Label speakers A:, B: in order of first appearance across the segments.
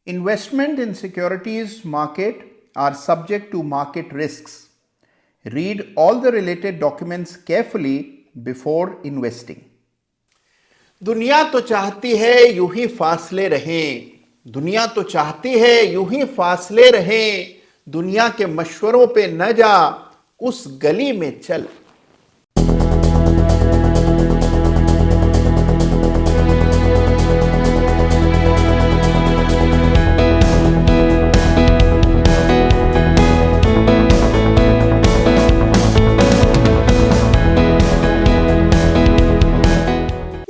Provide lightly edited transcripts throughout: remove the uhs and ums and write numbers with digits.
A: Investment in securities market are subject to market risks. Read all the related documents carefully before investing.
B: दुनिया तो चाहती है यूं ही फासले रहें, दुनिया तो चाहती है यूं ही फासले रहें, दुनिया के मशवरों पे न जा, उस गली में चल।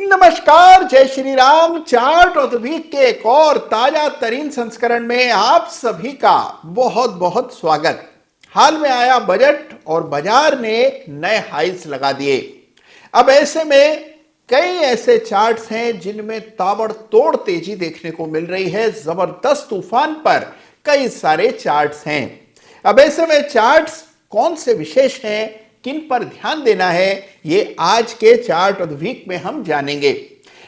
B: नमस्कार, जय Shri Ram. Chart of the week के एक और ताजा तरीन संस्करण में आप सभी का बहुत बहुत स्वागत। हाल में आया बजट और बाजार ने नए हाइस लगा दिए। अब ऐसे में कई ऐसे चार्ट्स हैं जिनमें ताबड़तोड़ तेजी देखने को मिल रही है। जबरदस्त तूफान पर कई सारे चार्ट्स हैं। अब ऐसे में चार्ट्स कौन से विशेष हैं, किन पर ध्यान देना है, ये आज के चार्ट ऑफ द वीक में हम जानेंगे।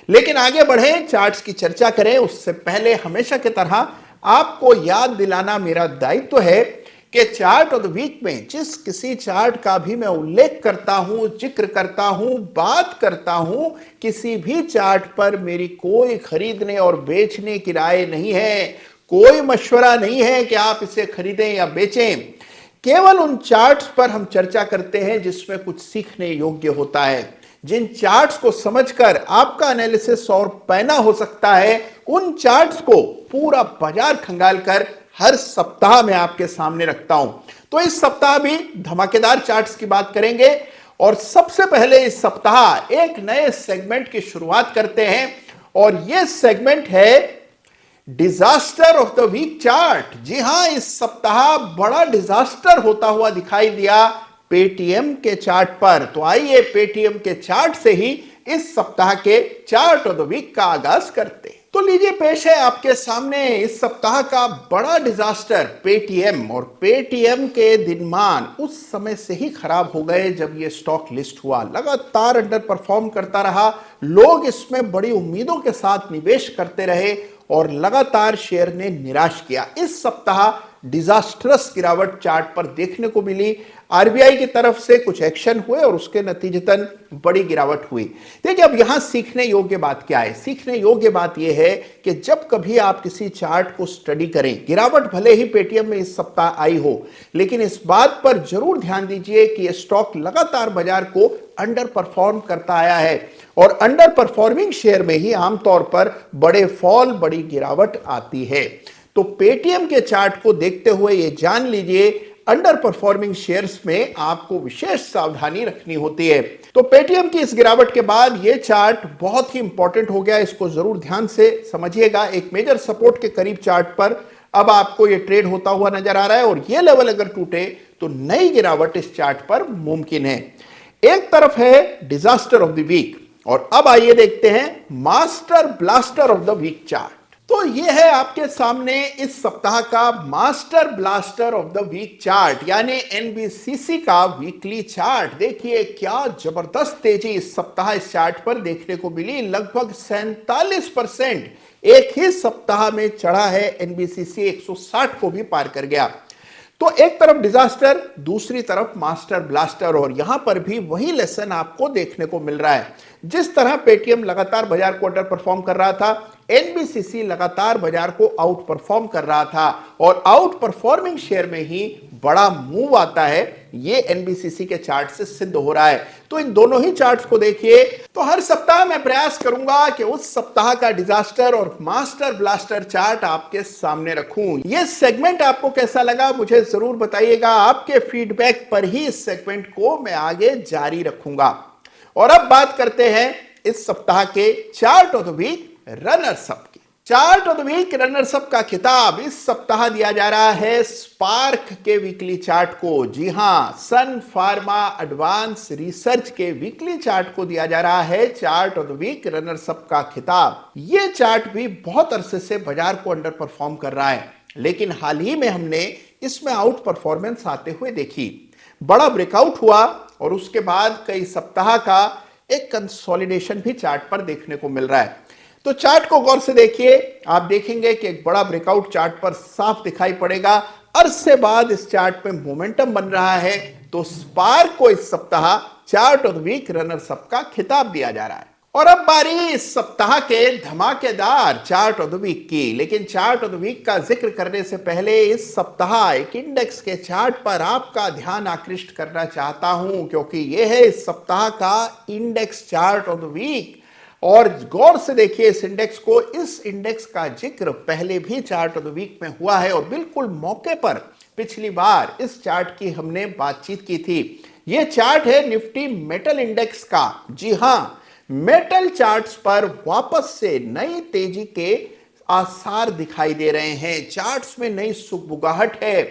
B: लेकिन आगे बढ़ें, चार्ट्स की चर्चा करें उससे पहले हमेशा की तरह आपको याद दिलाना मेरा दायित्व है कि चार्ट ऑफ द वीक में जिस किसी चार्ट का भी मैं उल्लेख करता हूं, जिक्र करता हूं, बात करता हूं, किसी भी चार्ट पर मेरी कोई खरीदने और बेचने की राय नहीं है, कोई मशवरा नहीं है कि आप इसे खरीदें या बेचें। केवल उन चार्ट्स पर हम चर्चा करते हैं जिसमें कुछ सीखने योग्य होता है। जिन चार्ट्स को समझकर आपका एनालिसिस और पैना हो सकता है, उन चार्ट्स को पूरा बाजार खंगाल कर हर सप्ताह में आपके सामने रखता हूं। तो इस सप्ताह भी धमाकेदार चार्ट्स की बात करेंगे और सबसे पहले इस सप्ताह एक नए सेगमेंट की शुरुआत करते हैं और यह सेगमेंट है disaster of the week chart. जी हां, इस सप्ताह बड़ा डिजास्टर होता हुआ दिखाई दिया पेटीएम के चार्ट पर। तो आइए पेटीएम के चार्ट से ही इस सप्ताह के चार्ट ऑफ द वीक का आगाज करते हैं। तो लीजिए, पेश है आपके सामने इस सप्ताह का बड़ा डिजास्टर पेटीएम। और पेटीएम के दिनमान उस समय से ही खराब हो गए जब यह स्टॉक लिस्ट हुआ। लगातार अंडर परफॉर्म करता रहा, लोग इसमें बड़ी उम्मीदों के साथ निवेश करते रहे और लगातार शेयर ने निराश किया। इस सप्ताह डिजास्टरस गिरावट चार्ट पर देखने को मिली। आरबीआई की तरफ से कुछ एक्शन हुए और उसके नतीजतन बड़ी गिरावट हुई। देखिए, अब यहां सीखने योग्य बात क्या है? सीखने योग्य बात यह है कि जब कभी आप किसी चार्ट को स्टडी करें, गिरावट भले ही पेटीएम में इस सप्ताह आई हो, लेकिन इस बात पर जरूर ध्यान दीजिए कि यह स्टॉक लगातार बाजार को अंडर परफॉर्म करता आया है और अंडर परफॉर्मिंग शेयर में ही आमतौर पर बड़े फॉल, बड़ी गिरावट आती है। तो पेटीएम के चार्ट को देखते हुए ये जान लीजिए, अंडर परफॉर्मिंग शेयर्स में आपको विशेष सावधानी रखनी होती है। तो पेटीएम की इस गिरावट के बाद ये चार्ट बहुत ही इंपॉर्टेंट हो गया, इसको जरूर ध्यान से समझिएगा। एक मेजर सपोर्ट के करीब चार्ट पर अब आपको ये ट्रेड होता हुआ नजर आ रहा है और ये लेवल अगर टूटे तो नई गिरावट इस चार्ट पर मुमकिन है। एक तरफ है डिजास्टर ऑफ द वीक और अब आइए देखते हैं master blaster of the week chart. तो यह है आपके सामने इस सप्ताह का master blaster of the week chart, यानी एनबीसीसी का वीकली चार्ट। देखिए क्या जबरदस्त तेजी इस सप्ताह इस चार्ट पर देखने को मिली। लगभग 47% एक ही सप्ताह में चढ़ा है। एनबीसीसी 160 को भी पार कर गया। तो एक तरफ डिजास्टर, दूसरी तरफ मास्टर ब्लास्टर और यहां पर भी वही लेसन आपको देखने को मिल रहा है। जिस तरह पेटीएम लगातार बाजार को अंडर परफॉर्म कर रहा था, एनबीसीसी लगातार बाजार को आउट परफॉर्म कर रहा था और आउट परफॉर्मिंग शेयर में ही बड़ा मूव आता है। ये एनबीसीसी के चार्ट से सिद्ध हो रहा है। तो इन दोनों ही चार्ट्स को देखिए। तो हर सप्ताह मैं प्रयास करूंगा कि उस सप्ताह का डिजास्टर और मास्टर ब्लास्टर चार्ट आपके सामने रखूं। यह सेगमेंट आपको कैसा लगा मुझे जरूर बताइएगा। आपके फीडबैक पर ही इस सेगमेंट को मैं आगे जारी रखूंगा। और अब बात करते हैं इस सप्ताह के chart of the week runners up की। Chart of the week runners up का खिताब इस सप्ताह दिया जा रहा है स्पार्क के वीकली चार्ट को। जी हां, सन फार्मा एडवांस रिसर्च के वीकली चार्ट को दिया जा रहा है chart of the week runners up का खिताब। यह चार्ट भी बहुत अरसे से बाजार को अंडर परफॉर्म कर रहा है, लेकिन हाल ही में हमने इसमें आउट परफॉर्मेंस आते हुए देखी। बड़ा ब्रेकआउट हुआ और उसके बाद कई सप्ताह का एक कंसोलिडेशन भी चार्ट पर देखने को मिल रहा है। तो चार्ट को गौर से देखिए, आप देखेंगे कि एक बड़ा ब्रेकआउट चार्ट पर साफ दिखाई पड़ेगा। अरसे बाद इस चार्ट में मोमेंटम बन रहा है, तो स्पार्क को इस सप्ताह chart of the week runners up का खिताब दिया जा रहा है। और अब बारी इस सप्ताह के धमाकेदार चार्ट ऑफ द वीक की। लेकिन चार्ट ऑफ द वीक का जिक्र करने से पहले इस सप्ताह एक इंडेक्स के चार्ट पर आपका ध्यान आकृष्ट करना चाहता हूं, क्योंकि यह है इस सप्ताह का index chart of the week. और गौर से देखिए इस इंडेक्स को। इस इंडेक्स का जिक्र पहले भी चार्ट ऑफ द वीक में हुआ है और बिल्कुल मौके पर पिछली बार इस चार्ट की हमने बातचीत की थी। यह चार्ट है निफ्टी मेटल इंडेक्स का। जी हां, मेटल चार्ट्स पर वापस से नई तेजी के आसार दिखाई दे रहे हैं। चार्ट्स में नई सुगबुगाहट है।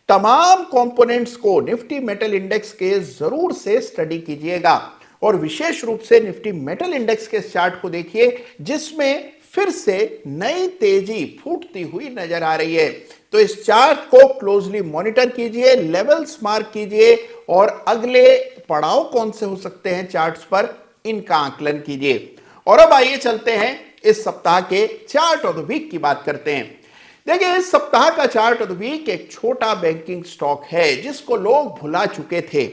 B: तमाम कंपोनेंट्स को निफ्टी मेटल इंडेक्स के जरूर से स्टडी कीजिएगा और विशेष रूप से निफ्टी मेटल इंडेक्स के चार्ट को देखिए, जिसमें फिर से नई तेजी फूटती हुई नजर आ रही है। तो इस चार्ट को क्लोजली मॉनिटर कीजिए, लेवल्स मार्क कीजिए और अगले पड़ाव कौन से हो सकते हैं चार्ट्स पर, इनका आकलन कीजिए। और अब आइए चलते हैं इस सप्ताह के चार्ट ऑफ द वीक की बात करते हैं। देखिए, इस सप्ताह का चार्ट ऑफ द वीक एक छोटा बैंकिंग स्टॉक है जिसको लोग भुला चुके थे,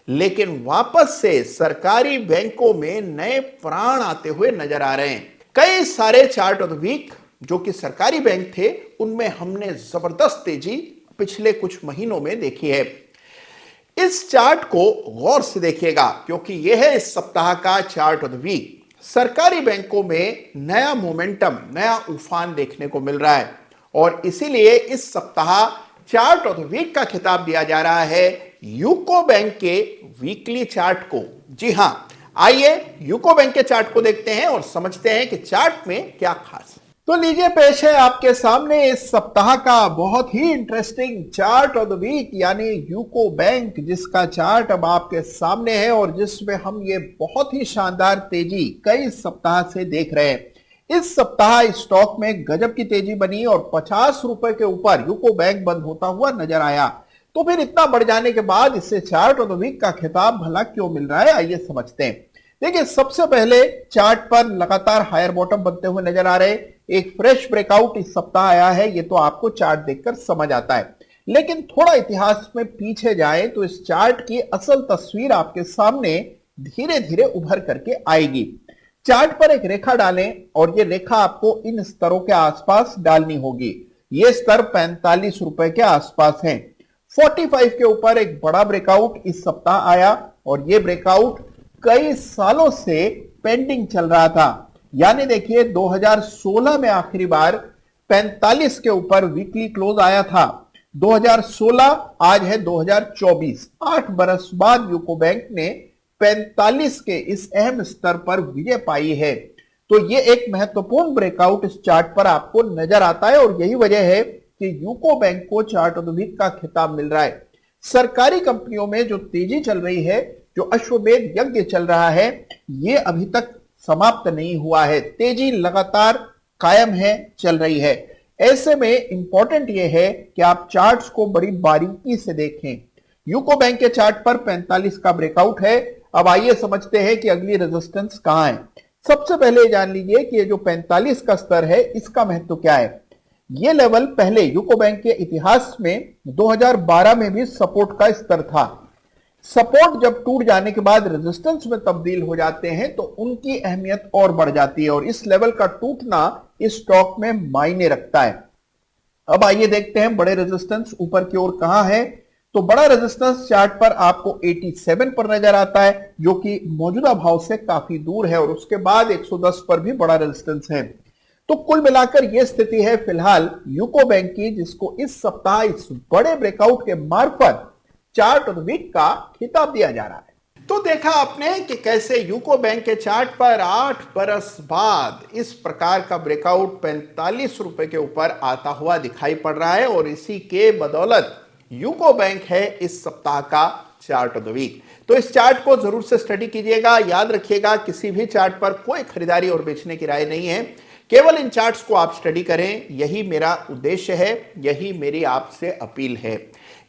B: लेकिन वापस से सरकारी बैंकों में नए प्राण आते हुए नजर आ रहे हैं। कई सारे चार्ट ऑफ द वीक जो कि सरकारी बैंक थे, उनमें हमने जबरदस्त तेजी पिछले कुछ महीनों में देखी है। इस चार्ट को गौर से देखिएगा, क्योंकि यह है इस सप्ताह का चार्ट ऑफ द वीक। सरकारी बैंकों में नया मोमेंटम, नया उफान देखने को मिल रहा है और इसीलिए इस सप्ताह चार्ट ऑफ द वीक का खिताब दिया जा रहा है यूको बैंक के वीकली चार्ट को। जी हां, आइए यूको बैंक के चार्ट को देखते हैं और समझते हैं कि चार्ट में क्या खास है। तो लीजिए, पेश है आपके सामने इस सप्ताह का बहुत ही interesting chart of the week, यानी यूको बैंक, जिसका चार्ट अब आपके सामने है और जिसमें हम ये बहुत ही शानदार तेजी कई सप्ताह से देख रहे हैं। इस सप्ताह इस स्टॉक में गजब की तेजी बनी और 50 रुपए के ऊपर यूको बैंक बंद होता हुआ नजर आया। तो फिर इतना बढ़ जाने के बाद इसे चार्ट ऑफ द वीक का खिताब भला क्यों मिल रहा है, आइए समझते हैं। देखिए, सबसे पहले चार्ट पर लगातार हायर बॉटम बनते हुए नजर आ रहे। एक फ्रेश ब्रेकआउट इस सप्ताह आया है, ये तो आपको चार्ट देखकर समझ आता है। लेकिन थोड़ा इतिहास में पीछे जाए तो इस चार्ट की असल तस्वीर आपके सामने धीरे धीरे उभर करके आएगी। चार्ट पर एक रेखा डालें और ये रेखा आपको इन स्तरों के आसपास डालनी होगी। ये स्तर 45 रुपए के आसपास हैं। 45 के ऊपर एक बड़ा ब्रेकआउट इस सप्ताह आया और ये ब्रेकआउट कई सालों से पेंडिंग चल रहा था। यानी देखिए, 2016 में आखिरी बार 45 के ऊपर वीकली क्लोज आया था। 2016, आज है 2024, 8 बरस बाद यूको बैंक ने 45 के इस अहम स्तर पर विजय पाई है। तो ये एक महत्वपूर्ण ब्रेकआउट इस चार्ट पर आपको नजर आता है और यही वजह है कि यूको बैंक को चार्ट ऑफ द वीक का खिताब मिल रहा है। सरकारी कंपनियों में जो तेजी चल रही है, जो अश्वमेध यज्ञ चल रहा है, ये अभी तक समाप्त नहीं हुआ है। तेजी लगातार कायम है, चल रही है। ऐसे में इंपॉर्टेंट यह है कि आप चार्ट्स को बड़ी बारीकी से देखें। यूको बैंक के चार्ट पर 45 का ब्रेकआउट है। अब आइए समझते हैं कि अगली रेजिस्टेंस कहां है। सबसे पहले जान लीजिए कि ये जो 45 का स्तर है, इसका महत्व क्या है। ये लेवल पहले यूको बैंक के इतिहास में 2012 में भी सपोर्ट का स्तर था। सपोर्ट जब टूट जाने के बाद रेजिस्टेंस में तब्दील हो जाते हैं तो उनकी अहमियत और बढ़ जाती है और इस लेवल का टूटना इस स्टॉक में मायने रखता है। अब आइए देखते हैं बड़े रेजिस्टेंस ऊपर की ओर कहां है। तो बड़ा रेजिस्टेंस चार्ट पर आपको 87 पर नजर आता है, जो कि मौजूदा भाव से काफी दूर है और उसके बाद 110 पर भी बड़ा रेजिस्टेंस है। तो कुल मिलाकर यह स्थिति है फिलहाल यूको बैंक की, जिसको इस सप्ताह इस बड़े ब्रेकआउट के मार्फत चार्ट ऑफ द वीक का खिताब दिया जा रहा है। तो देखा आपने कि कैसे यूको बैंक के चार्ट पर 8 बरस बाद इस प्रकार का ब्रेकआउट 45 रुपए के ऊपर आता हुआ दिखाई पड़ रहा है और इसी के बदौलत यूको बैंक है इस सप्ताह का चार्ट ऑफ द वीक। तो इस चार्ट को जरूर से स्टडी कीजिएगा। याद रखिएगा, किसी भी चार्ट पर कोई खरीदारी और बेचने की राय नहीं है, केवल इन चार्ट्स को आप स्टडी करें, यही मेरा उद्देश्य है, यही मेरी आपसे अपील है।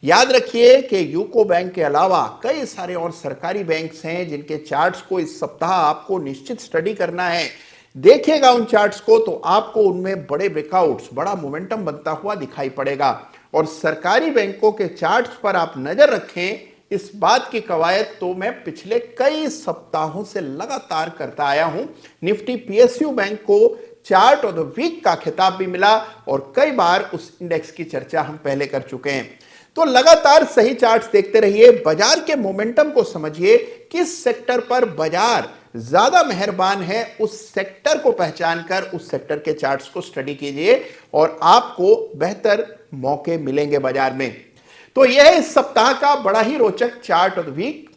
B: याद रखिए कि यूको बैंक के अलावा कई सारे और सरकारी बैंक्स हैं जिनके चार्ट्स को इस सप्ताह आपको निश्चित स्टडी करना है। देखिएगा उन चार्ट्स को तो आपको उनमें बड़े ब्रेकआउट्स, बड़ा मोमेंटम बनता हुआ दिखाई पड़ेगा। और सरकारी बैंकों के चार्ट्स पर आप नजर रखें, इस बात की कवायद तो मैं पिछले कई सप्ताहों से लगातार करता आया हूं। निफ्टी पीएसयू बैंक को चार्ट ऑफ द वीक का खिताब भी मिला और कई बार उस इंडेक्स की चर्चा हम पहले कर चुके हैं। तो लगातार सही चार्ट्स देखते रहिए, बाजार के मोमेंटम को समझिए, किस सेक्टर पर बाजार ज्यादा मेहरबान है उस सेक्टर को पहचान कर उस सेक्टर के चार्ट्स को स्टडी कीजिए और आपको बेहतर मौके मिलेंगे बाजार में। तो यह है इस सप्ताह का बड़ा ही रोचक चार्ट ऑफ द वीक।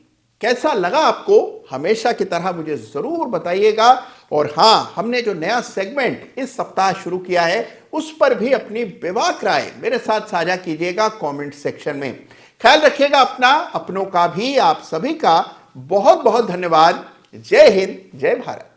B: कैसा लगा आपको, हमेशा की तरह मुझे जरूर बताइएगा। और हां, हमने जो नया सेगमेंट इस सप्ताह शुरू किया है उस पर भी अपनी बेबाक राय मेरे साथ साझा कीजिएगा कमेंट सेक्शन में। ख्याल रखिएगा अपना, अपनों का भी। आप सभी का बहुत बहुत धन्यवाद। जय हिंद, जय भारत।